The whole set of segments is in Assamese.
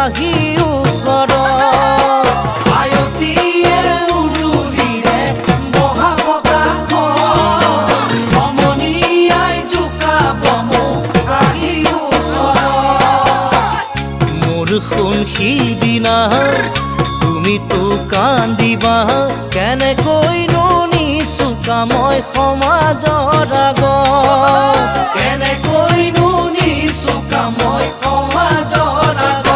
আহি ওচৰত আয়তীয়ে উৰুলিৰে মহাবতাহ সমনীয়াই জোকাব মোক আহি ওচৰত মোৰ শুন সিদিনা তুমিতো কান্দিবা কেনেকৈনো নিচুকা মই সমাজৰ আগত কেনেকৈনো নিচুকা মই সমাজৰ আগত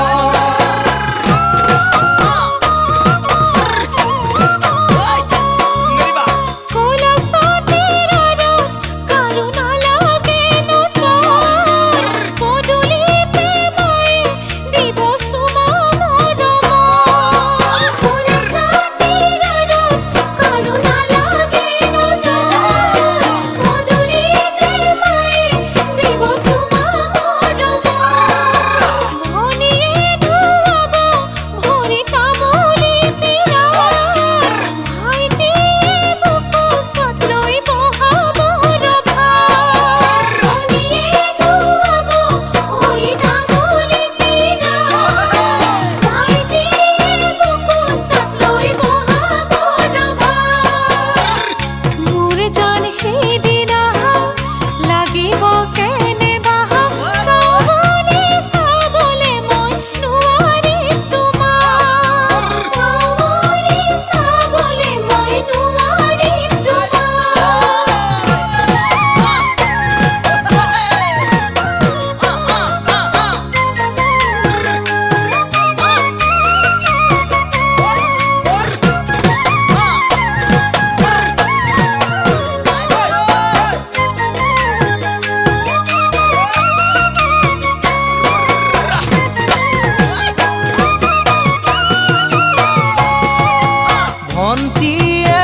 ভন্টিয়ে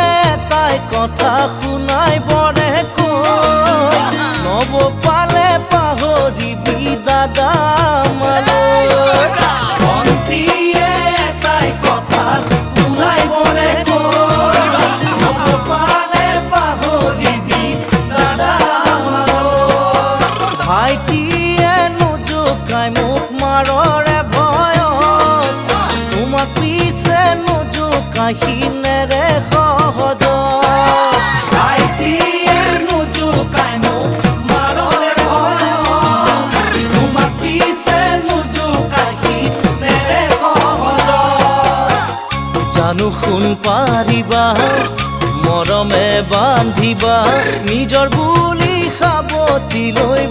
তাই কথা শুনাই বৰে কৈ নব পালে পাহৰিবি দাদা মালৈ ভন্টিয়ে তাই কথা শুনাই বৰে কৈ নব পালে পাহৰিবি দাদা মালৈ ভাইটিয়ে নোজোকাই মোক মাৰৰে ভয়ত তোমাক পিছে কাহিনেৰে সহজ ভাইটিয়ে নোজোকাই মোক মাৰৰে ভয়ত তোমাক পিছে নোজোকাই কাহিনেৰে সহজ জানো শুন পাৰিবা মৰমে বান্ধিবা নিজৰ বুলি সাৱটি লৈ